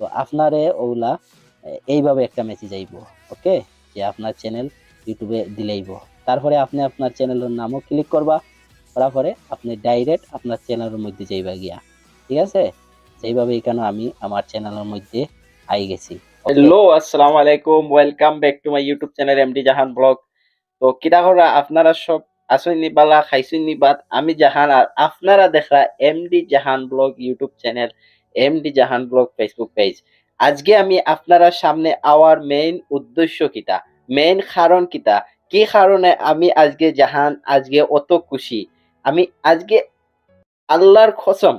তো আপনারে ওগুলা এইভাবে একটা মেসেজ আইব, ওকে, যে আপনার চ্যানেল ইউটিউবে দিলেইব। তারপরে আপনি আপনার চ্যানেলের নামও ক্লিক করবা, করার পরে আপনি ডাইরেক্ট আপনার চ্যানেলের মধ্যে যাইবা গিয়া, ঠিক আছে? সেইভাবে এখানে আমি আমার চ্যানেলের মধ্যে আই গেছি, ওকে। হ্যালো, আসসালামু আলাইকুম। Welcome back to my YouTube channel MD Jahan blog. তো কিরা করা আপনারা সব আসইনি বালা খাইছইনি বাত, আমি জাহান আর আপনারা দেখরা এমডি জাহান ব্লগ ইউটিউব চ্যানেল, এমডি জাহান ব্লগ ফেসবুক পেজ। আজকে আমি আপনারা সামনে আওয়ার মেইন উদ্দেশ্য কিতা, মেইন কারণ কিতা, কি কারণে আমি আজকে জাহান আজকে অত খুশি। আমি আজকে আল্লাহর কসম,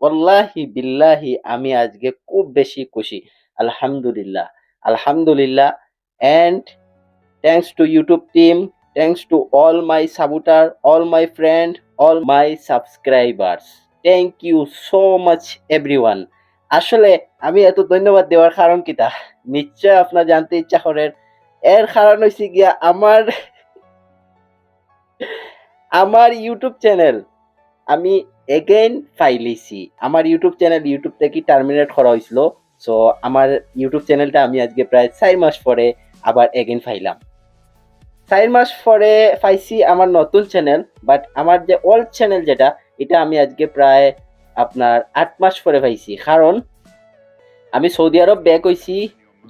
ওয়াল্লাহি বিল্লাহি আমি আজকে খুব বেশি খুশি। আলহামদুলিল্লাহ, আলহামদুলিল্লাহ। And thanks to YouTube team, thanks to all my supporter, all my friend, all my subscribers. Thank you so much everyone. আসলে আমি এত ধন্যবাদ দেওয়ার কারণ কিতা, নিশ্চয় আপনার জানতে ইচ্ছা করেন। এর কারণ হইছে গিয়া আমার আমার ইউটিউব চ্যানেল আমি এগেইন ফাইলিছি। আমার ইউটিউব চ্যানেল ইউটিউব থেকে টার্মিনেট করা হয়েছিল। সো আমার ইউটিউব চ্যানেলটা আমি আজকে প্রায় 4 মাস পরে আবার এগেইন ফাইলাম। 4 মাস পরে পাইছি আমার নতুন চ্যানেল, বাট আমার যে ওল্ড চ্যানেল যেটা, এটা আমি আজকে প্রায় আপনার 8 মাস পরে পাইছি। কারণ আমি সৌদি আরব ব্যাক হইছি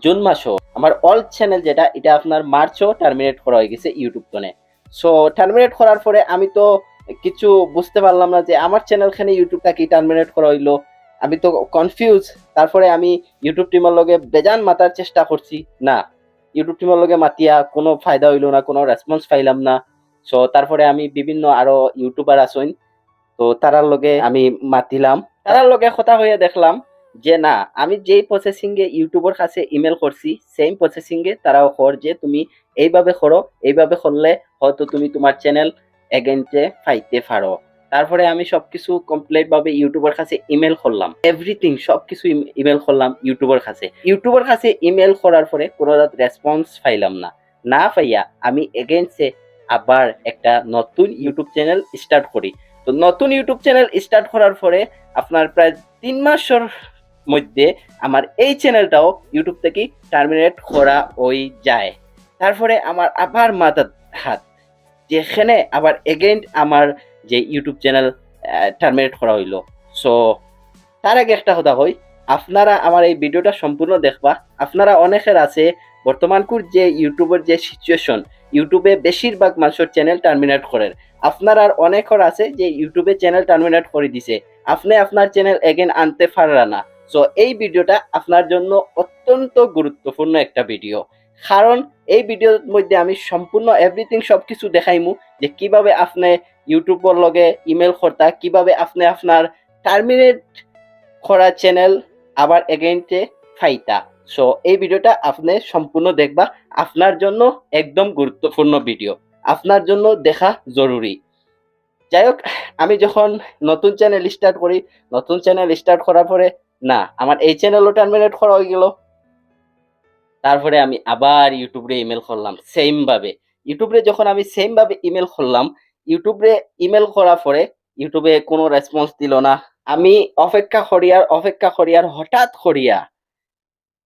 জুন মাসও। আমার ওল্ড চ্যানেল যেটা, এটা আপনার মার্চও টার্মিনেট করা হয়ে গেছে ইউটিউব তনে। সো টার্মিনেট করার পরে আমি তো কিছু বুঝতে পারলাম না যে আমার চ্যানেলখানে ইউটিউবটা কি টার্মিনেট করা হইলো। আমি তো কনফিউজ। তারপরে আমি ইউটিউব টিমের লগে বেজান মাতার চেষ্টা করছি, না ইউটিউব টিমের লগে মাতিয়া কোনো ফায়দা হইলো না, কোনো রেসপন্স পাইলাম না। সো তারপরে আমি বিভিন্ন আরো ইউটিউবার আসইন, তো তারার লগে আমি মাতিলাম, তারার লগে কথা হয়ে দেখলাম যে না, আমি যেই প্রসেসিং এ ইউটিউবের কাছে ইমেল করছি সেম প্রসেসিং এ তারাও কর, যে তুমি এইভাবে করো, এইভাবে করলে হয়তো তুমি তোমার চ্যানেল এগেইনতে পাইতে পারো। তারপরে আমি সবকিছু কমপ্লিট ভাবে ইউটিউবের কাছে ইমেল করলাম, এভরিথিং সবকিছু ইমেল করলাম ইউটিউবের কাছে। ইউটিউবের কাছে ইমেল করার পরে কোনো রেসপন্স পাইলাম না। না পাইয়া আমি এগেইনসে আবার একটা নতুন ইউটিউব চ্যানেল স্টার্ট করি। তো নতুন ইউটিউব চ্যানেল স্টার্ট করার পরে আপনার প্রায় 3 মাসের মধ্যে আমার এই চ্যানেলটাও ইউটিউব থেকে টার্মিনেট করা হয়ে যায়। তারপরে আমার আবার মাথার হাত, যেখানে আবার এগেইন আমার যে ইউটিউব চ্যানেল টার্মিনেট করা হইলো। সো তার আগে একটা কথা হই, আপনারা আমার এই ভিডিওটা সম্পূর্ণ দেখবা। আপনারা অনেকের আছে বর্তমানকুর যে ইউটিউবের যে সিচুয়েশন, ইউটিউবে বেশিরভাগ মানুষের চ্যানেল টার্মিনেট করেন। আপনার আর অনেকের আছে যে ইউটিউবে চ্যানেল টার্মিনেট করে দিছে, আপনি আপনার চ্যানেল এগেন আনতে পারলা না। সো এই ভিডিওটা আপনার জন্য অত্যন্ত গুরুত্বপূর্ণ একটা ভিডিও। কারণ এই ভিডিওর মধ্যে আমি সম্পূর্ণ এভরিথিং সবকিছু দেখাইমু, যে কিভাবে আপনি ইউটিউবের লগে ইমেল করতা, কিভাবে আপনি আপনার টার্মিনেট করা চ্যানেল আবার এগেইনতে ফাইতা। সো এই ভিডিওটা আপনি সম্পূর্ণ দেখবা, আপনার জন্য একদম গুরুত্বপূর্ণ ভিডিও, আপনার জন্য দেখা জরুরি। যাই হোক, আমি যখন নতুন চ্যানেল স্টার্ট করি, নতুন চ্যানেল স্টার্ট করার পরে না, আমার এই চ্যানেলও টার্মিনেট করা হয়ে গেল। তারপরে আমি আবার ইউটিউবে ইমেল করলাম সেম ভাবে। ইউটিউবে যখন আমি সেম ভাবে ইমেল করলাম, ইউটিউবে ইমেল করার পরে ইউটিউবে কোনো রেসপন্স দিল না। আমি অপেক্ষা করিয়ার হঠাৎ করিয়া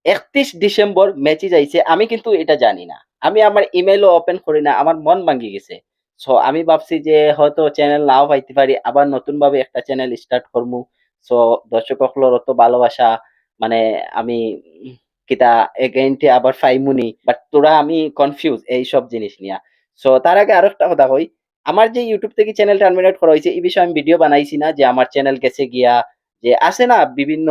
31 ডিসেম্বর মেসেজ আইছে। আমি কিন্তু এটা জানি না, আমি আমার ইমেলও ওপেন করি না, আমার মন ভাঙ্গি গেছে। সো আমি ভাবছি যে হয়তো চ্যানেল নাও পাইতে পারি, আবার নতুন ভাবে একটা চ্যানেল স্টার্ট করবো। সো দর্শক সকলের অত ভালোবাসা, মানে আমি কিতা এগেইনটে আবার ফাইমুনি, বাট তোরা আমি কনফিউজ এই সব জিনিস নিয়া। সো তার আগে আরো একটা কথা কই, আমার যে ইউটিউব থেকে চ্যানেল টার্মিনেট করা হয়েছে এই বিষয়ে আমি ভিডিও বানাইছি না, যে আমার চ্যানেল গেছে গিয়া, যে আসে না বিভিন্ন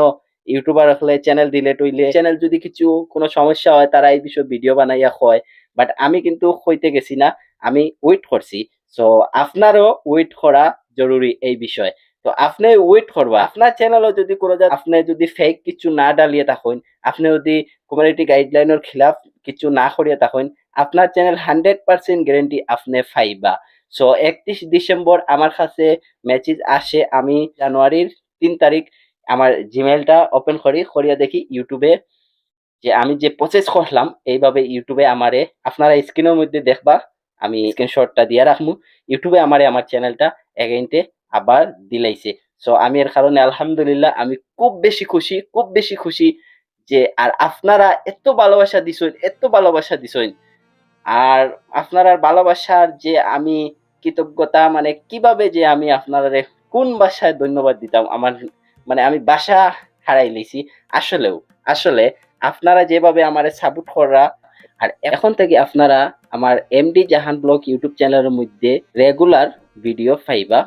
ইউটিউবার হলে চ্যানেল ডিলেট হইলে, চ্যানেল যদি কিছু কোনো সমস্যা হয় তারা এই বিষয়ে ভিডিও বানাইয়া হয়। বাট আমি কিন্তু হইতে গেছি না, আমি ওয়েট করছি। সো আপনারও ওয়েট করা জরুরি এই বিষয়ে। তো আপনি ওয়েট করবা, আপনার চ্যানেলও যদি কোনো আপনি যদি ফেক কিছু না ডালিয়ে থাকেন, আপনি যদি কমিউনিটি গাইডলাইনের খিলাফ কিছু না করিয়া থাকেন, আপনার চ্যানেল 100% গ্যারান্টি আপনি পাইবা। সো 31 ডিসেম্বর আমার কাছে মেসেজ আসে, আমি জানুয়ারির 3 তারিখ আমার জিমেইলটা ওপেন করিয়া দেখি ইউটিউবে যে আমি যে প্রসেস করলাম এইভাবে ইউটিউবে আমারে, আপনারা স্ক্রিনের মধ্যে দেখবা, আমি স্ক্রিনশটটা দিয়ে রাখবো। ইউটিউবে আমারে আমার চ্যানেলটা এগেইনতে আবার দিলাইছে। সো আমি এর কারণে আলহামদুলিল্লাহ আমি খুব বেশি খুশি, খুব বেশি খুশি। যে আর আপনারা এত ভালোবাসা দিছেন আর আপনার ভালোবাসার যে আমি কৃতজ্ঞতা মানে কিভাবে যে আমি আপনারে কোন ভাষায় ধন্যবাদ দিতাম আমার মানে আমি ভাষা হারাই লেছি আসলেও আসলে আপনারা যেভাবে আমারে সাপোর্ট করা আর এখন থেকে আপনারা আমার এমডি জাহান ব্লগ ইউটিউব চ্যানেলের মধ্যে রেগুলার ভিডিও পাইবা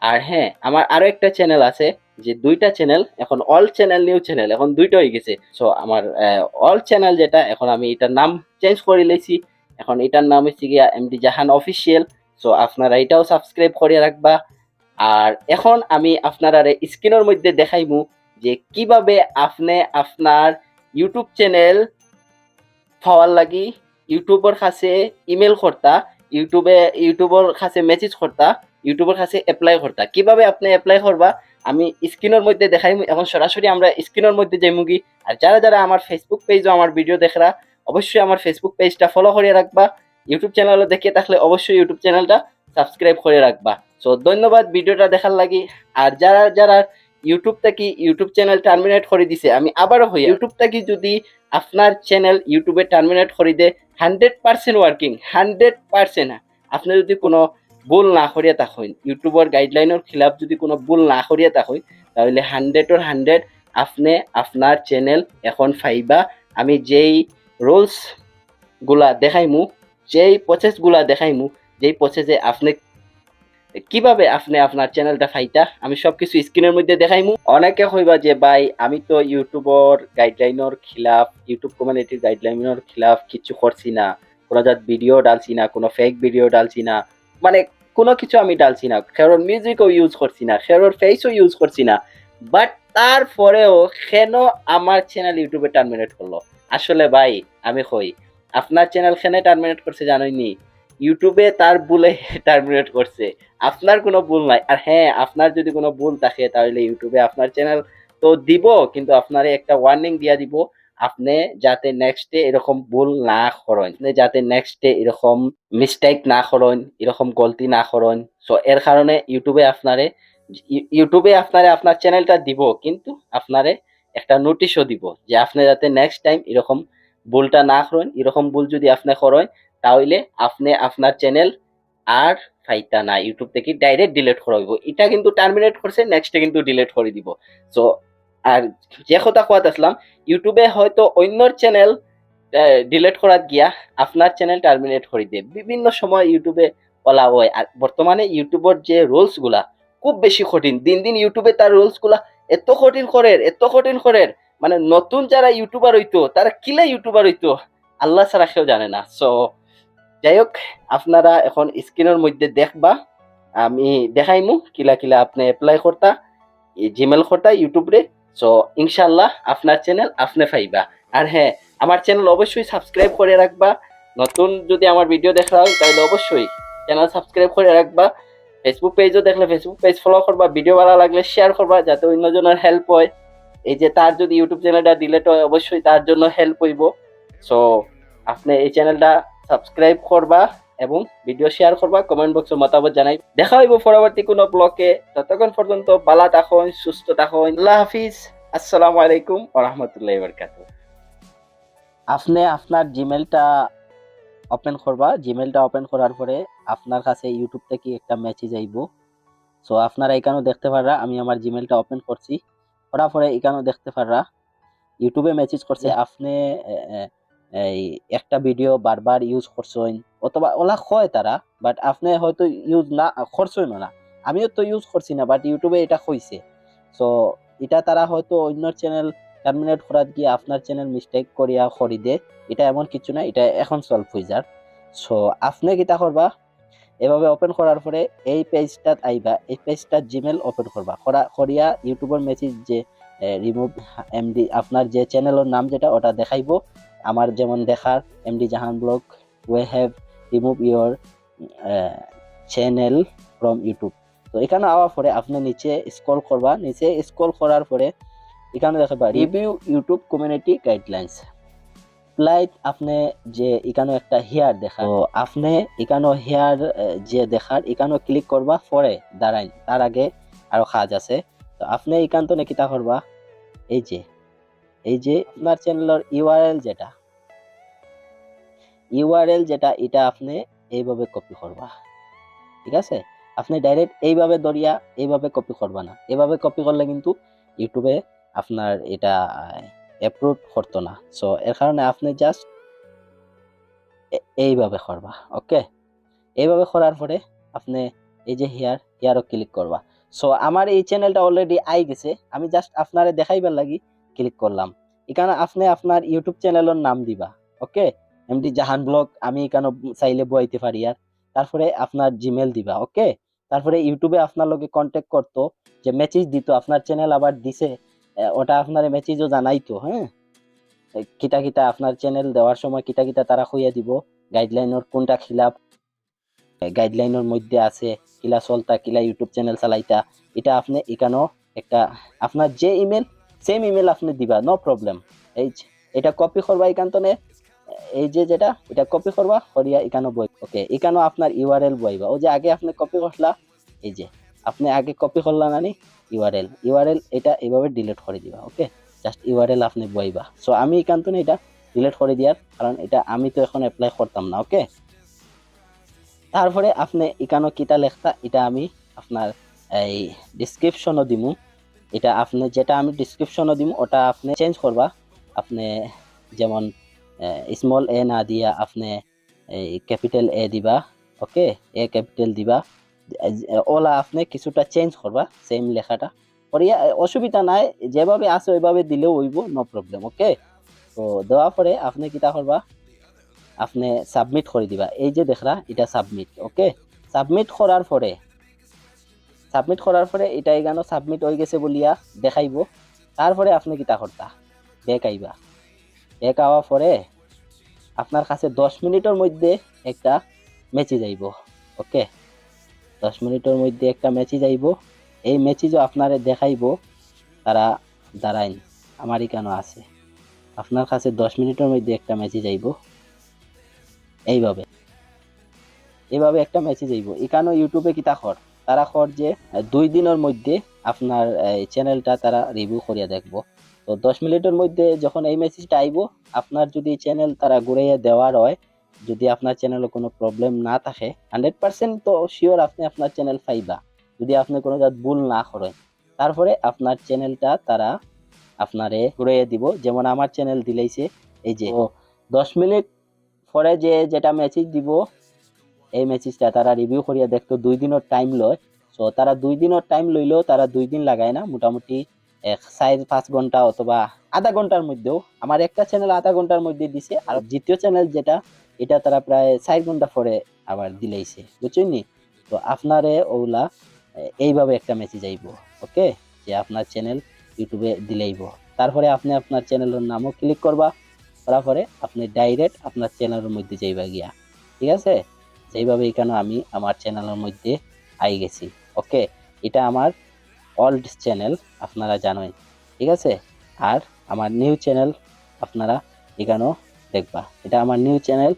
আর হ্যাঁ আমার আরো একটা চ্যানেল আছে যে দুইটা চ্যানেল এখন অল চ্যানেল নিউ চ্যানেল এখন দুইটা হয়ে গেছে সো আমার অল চ্যানেল যেটা এখন আমি এটার নাম চেঞ্জ করে লেছি এখন এটার নাম হচ্ছে গিয়া এমডি জাহান অফিসিয়াল সো আপনারা এটাও সাবস্ক্রাইব করে রাখবা আর এখন আমি আপনারা স্ক্রিনের মধ্যে দেখাইমু যে কিভাবে আপনি আপনার ইউটিউব চ্যানেল পাওয়ার লাগি ইউটিউবের কাছে ইমেল করতা ইউটিউবের কাছে মেসেজ করতা ইউটিউবের কাছে এপ্লাই করতা কিভাবে আপনি এপ্লাই করবা আমি স্ক্রিনের মধ্যে দেখাইমু এখন সরাসরি আমরা স্ক্রিনের মধ্যে যাইমুগি আর যারা যারা আমার ফেসবুক পেজও আমার ভিডিও দেখরা অবশ্যই আমার ফেসবুক পেজটা ফলো করে রাখবা ইউটিউব চ্যানেলও দেখে থাকলে অবশ্যই ইউটিউব চ্যানেলটা সাবস্ক্রাইব করে রাখবা সো ধন্যবাদ ভিডিওটা দেখার লাগি আর যারা যারা ইউটিউব থেকে ইউটিউব চ্যানেল টার্মিনেট করে দিছে আমি আবারও হই ইউটিউব থেকে যদি আপনার চ্যানেল ইউটিউবে টার্মিনেট করে দে 100% ওয়ার্কিং 100% আপনি যদি কোনো ভুল না করিয়া থাকেন ইউটিউবের গাইডলাইনের খিলাফ যদি কোনো ভুল না করিয়া থাকেন তাহলে 100 আপনি আপনার চ্যানেল এখন পাইবা আমি যেই রুলস গুলা দেখাইমু যেই প্রসেস গুলা দেখাইমু যেই প্রসেসে আপনি কিভাবে আপনি আপনার চ্যানেলটা ফাইতা আমি সবকিছু স্ক্রিনের মধ্যে দেখাইমু অনেকে কইবা যে ভাই আমি তো ইউটিউবর গাইডলাইনের খিলাফ ইউটিউব কমিউনিটির গাইডলাইনের খিলাফ কিছু করছি না কোনো জাত ভিডিও ডালছি না কোনো ফেক ভিডিও ডালছি না মানে কোনো কিছু আমি ডালছি না খেরোর মিউজিকও ইউজ করছি না খেরোর ফেসও ইউজ করছি না বাট তারপরেও কেন আমার চ্যানেল ইউটিউবে টার্মিনেট করলো আসলে ভাই আমি কই আপনার চ্যানেল কেন টার্মিনেট করছে জানোইনি ইউটিউবে তার ভুলে টার্মিনেট করছে আপনার কোনো ভুল নাই আর হ্যাঁ আপনার যদি কোনো ভুল থাকে তাহলে ইউটিউবে আপনার চ্যানেল তো দিব কিন্তু আপনারে একটা ওয়ার্নিং দিয়া দিব আপনি যাতে নেক্সটে এরকম ভুল না করেন আপনি যাতে নেক্সটে এরকম মিস্টেক না করেন এরকম গলতি না করেন সো এর কারণে ইউটিউবে আপনারে আপনার চ্যানেলটা দিব কিন্তু আপনারে একটা নোটিশও দিব যে আপনি যাতে নেক্সট টাইম এরকম ভুলটা না করেন এরকম ভুল যদি আপনি করেন তাহলে আপনি আপনার চ্যানেল আর ফাইতা না ইউটিউব থেকে ডাইরেক্ট ডিলিট করে হইব এটা কিন্তু টার্মিনেট করছে নেক্সটে কিন্তু ডিলিট করে দিব সো আর যে কথা কোয়াত আসলাম ইউটিউবে হয়তো অন্যর চ্যানেল ডিলিট করাত গিয়া আপনার চ্যানেল টার্মিনেট করে দিয়ে বিভিন্ন সময় ইউটিউবে বলা হয় আর বর্তমানে ইউটিউবের যে রুলস গুলা খুব বেশি কঠিন দিন দিন ইউটিউবে তার রুলস গুলা এত কঠিন করে মানে নতুন যারা ইউটিউবার হইতো তারা কিলা ইউটিউবার হইতো আল্লাহ ছাড়া কেউ জানে না সো যাই হোক আপনারা এখন স্ক্রিনের মধ্যে দেখবা আমি দেখাইমু কিলা কিলা আপনি অ্যাপ্লাই করতা জিমেল করতা ইউটিউবে সো ইনশাল্লাহ আপনার চ্যানেল আপনি পাইবা আর হ্যাঁ আমার চ্যানেল অবশ্যই সাবস্ক্রাইব করে রাখবা নতুন যদি আমার ভিডিও দেখা হয় তাহলে অবশ্যই চ্যানেল সাবস্ক্রাইব করে রাখবা ফেসবুক পেজও দেখলে ফেসবুক পেজ ফলো করবা ভিডিও ভালো লাগলে শেয়ার করবা যাতে অন্যজনের হেল্প হয় এই যে তার যদি ইউটিউব চ্যানেলটা ডিলিট হয় অবশ্যই তার জন্য হেল্প হইব সো আপনি এই চ্যানেলটা সাবস্ক্রাইব করবা এবং ভিডিও শেয়ার করবা কমেন্ট বক্সে মতামত জানাই দেখা হইব পরবর্তী কোনো ব্লগে ততক্ষণ পর্যন্ত ভালো থাকুন সুস্থ থাকুন আল্লাহ হাফিজ আসসালামু আলাইকুম ওয়া রাহমাতুল্লাহি ওয়া বারাকাতুহু আপনি আপনার জিমেলটা ওপেন করার পরে আপনার কাছে ইউটিউব থেকে একটা মেসেজ আইব সো আপনারা এখানেও দেখতে পাররা আমি আমার জিমেলটা ওপেন করছি করার পরে এখানেও দেখতে পাররা ইউটিউবে মেসেজ করছে আপনি এই একটা ভিডিও বারবার ইউজ করছেন অথবা ওলা হয় তারা বাট আপনি হয়তো ইউজ না করছেন না আমিও তো ইউজ করছি না বাট ইউটিউবে এটা হইছে সো এটা তারা হয়তো অন্য চ্যানেল টার্মিনেট করার গিয়ে আপনার চ্যানেল মিস্টেক করিয়া খরিদে এটা এমন কিছু না এটা এখন সলভ হয়ে যার সো আপনি কিতা করবা এভাবে ওপেন করার পরে এই পেজটাত আইবা এই পেজটা জিমেল ওপেন করবা করিয়া ইউটিউবের মেসেজ যে রিমুভ এমডি আপনার যে চ্যানেলের নাম যেটা ওটা দেখাইবো আমার যেমন দেখার MD Jahan blog we have remove your channel from YouTube তো এখানে আওয়ার পরে আপনি নিচে স্ক্রল করবা নিচে স্ক্রল করার পরে এখানে দেখাবা review YouTube community guidelines like আপনি যে এখানে একটা হেয়ার দেখা তো আপনি এখানে হেয়ার যে দেখার এখানে ক্লিক করবা পরে দাঁড়াইন তার আগে আরো কাজ আছে তো আপনি এখান তো কিতা করবা এই যে এই যে আপনার চ্যানেলের ইউআরএল যেটা এটা আপনি এইভাবে কপি করবা, ঠিক আছে? আপনি ডাইরেক্ট এইভাবে দরিয়া এইভাবে কপি করবা না, এভাবে কপি করলে কিন্তু ইউটিউবে আপনার এটা অ্যাপ্রুভ করতো না। সো এর কারণে আপনি জাস্ট এইভাবে করবা, ওকে? এইভাবে করার পরে আপনি এই যে হিয়ারও ক্লিক করবা। সো আমার এই চ্যানেলটা অলরেডি আই গেছে, আমি জাস্ট আপনারে দেখাইবার লাগি ক্লিক করলাম। এখানে আপনি আপনার ইউটিউব চ্যানেলের নাম দিবা, ওকে? এমডি জাহান ব্লগ আমি এখানে চাইলে বইতে পারি। আর তারপরে আপনার জিমেল দিবা, ওকে? তারপরে ইউটিউবে আপনার লগে কন্ট্যাক্ট করতো, যে মেসেজ দিত আপনার চ্যানেল আবার দিছে, ওটা আপনার মেসেজও জানাইতো, হ্যাঁ? কিতা কিতা আপনার চ্যানেল দেওয়ার সময় কিতা কিতা তারা কইয়া দিব, গাইডলাইনের কোনটা খিলাফ গাইডলাইনের মধ্যে আছে, কিলা চলতা কিলা ইউটিউব চ্যানেল চালাইতা, এটা আপনি এখানেও একটা আপনার যে ইমেল সেম ইমেল আপনি দিবা, নো প্রবলেম। এটা কপি করবা এখান থেকে, এই যে যেটা এটা কপি করবা করিয়া এখানে বই, ওকে? এখানেও আপনার ইউআরএল বইবা, ও যে আগে আপনি কপি করলা, এই যে আপনি আগে কপি করলা নানি ইউআরএল এটা এইভাবে ডিলিট করে দিবা, ওকে? জাস্ট ইউআরএল আপনি বইবা। সো আমি এখান থেকে এটা ডিলিট করে দিয়ার কারণ এটা আমি তো এখন অ্যাপ্লাই করতাম না, ওকে? তারপরে আপনি এখানে কিতা লেখতা এটা আমি আপনার এই ডিসক্রিপশনও দিমু, এটা আপনি যেটা আমি ডিসক্রিপশনও দিমু ওটা আপনি চেঞ্জ করবা। আপনি যেমন স্মল এ না দিয়া আপনি এই ক্যাপিটাল এ দিবা, ওকে? এ ক্যাপিটাল দিবা, ওলা আপনি কিছুটা চেঞ্জ করবা সেম লেখাটা করিয়া, অসুবিধা নাই, যেভাবে আছে ওইভাবে দিলেও হইব, নো প্রবলেম, ওকে? তো দেওয়ার পরে আপনি কিতা করবা, আপনি সাবমিট করে দিবা, এই যে দেখরা এটা সাবমিট, ওকে? সাবমিট করার পরে এটা এখানে সাবমিট হয়ে গেছে বলিয়া দেখাইব। তারপরে আপনি কিতা করতা, ব্যাক আইবা, ব্যাক আওয়ার পরে আপনার কাছে 10 মিনিটের মধ্যে একটা মেসেজ আইব, ওকে? 10 মিনিটের মধ্যে একটা মেসেজ আইব, এই মেসেজও আপনারে দেখাইব তারা দাঁড়াইন আমার এখানে আছে, আপনার কাছে 10 মিনিটের মধ্যে একটা মেসেজ আইব, এইভাবে এইভাবে একটা মেসেজ আইব। এখানেও ইউটিউবে কিতা কর, তারা কর যে 2 দিনের মধ্যে আপনার চ্যানেলটা তারা রিভিউ করিয়া দেখবো। তো 10 মিনিটের মধ্যে যখন এই মেসেজটা আইব, আপনার যদি চ্যানেল তারা ঘুরাইয়া দেওয়ার হয়, যদি আপনার চ্যানেলে কোনো প্রবলেম না থাকে 100% তো শিওর আপনি আপনার চ্যানেল পাইবা, যদি আপনি কোনো জাত ভুল না করেন। তারপরে আপনার চ্যানেলটা তারা আপনারে ঘুরাইয়া দিব, যেমন আমার চ্যানেল দিলাইছে, এই যে 10 মিনিট পরে যে যেটা মেসেজ দিব, এই মেসেজটা তারা রিভিউ করিয়া দেখতো 2 দিনের টাইম লয়। সো তারা 2 দিনের টাইম লইলেও তারা 2 দিন লাগায় না, মোটামুটি 4-5 ঘন্টা অথবা আধা ঘন্টার মধ্যেও, আমার একটা চ্যানেল আধা ঘন্টার মধ্যে দিছে, আর দ্বিতীয় চ্যানেল যেটা এটা তারা প্রায় 4 ঘন্টা পরে আবার দিলাইছে, বুঝছেন নি? তো আপনারে ওগুলা এইভাবে একটা মেসেজ আইব, ওকে? যে আপনার চ্যানেল ইউটিউবে দিলাইব। তারপরে আপনি আপনার চ্যানেলের নামও ক্লিক করবা, করার পরে আপনি ডাইরেক্ট আপনার চ্যানেলের মধ্যে যাইবা গিয়া, ঠিক আছে? সেইভাবে এখানে আমি আমার চ্যানেলের মধ্যে আই গেছি, ওকে? এটা আমার ওল্ড চ্যানেল, আপনারা জানেন, ঠিক আছে? আর আমার নিউ চ্যানেল আপনারা এখানেও দেখবা, এটা আমার নিউ চ্যানেল।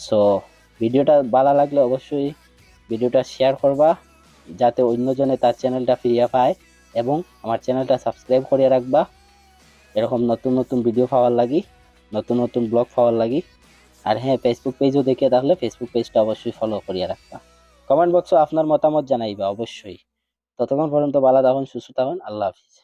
সো ভিডিওটা ভালো লাগলে অবশ্যই ভিডিওটা শেয়ার করবা, যাতে অন্যজনে তার চ্যানেলটা ফিরিয়ে পায়, এবং আমার চ্যানেলটা সাবস্ক্রাইব করে রাখবা এরকম নতুন নতুন ভিডিও পাওয়ার লাগি, নতুন নতুন ব্লগ পাওয়ার লাগি। আর হ্যাঁ, ফেসবুক পেজও দেখে থাকলে ফেসবুক পেজটা অবশ্যই ফলো করিয়া রাখবা। কমেন্ট বক্সে আপনার মতামত জানাইবা অবশ্যই। ততক্ষণ পর্যন্ত ভালো থাকুন, সুস্থ থাকুন, আল্লাহ হাফিজ।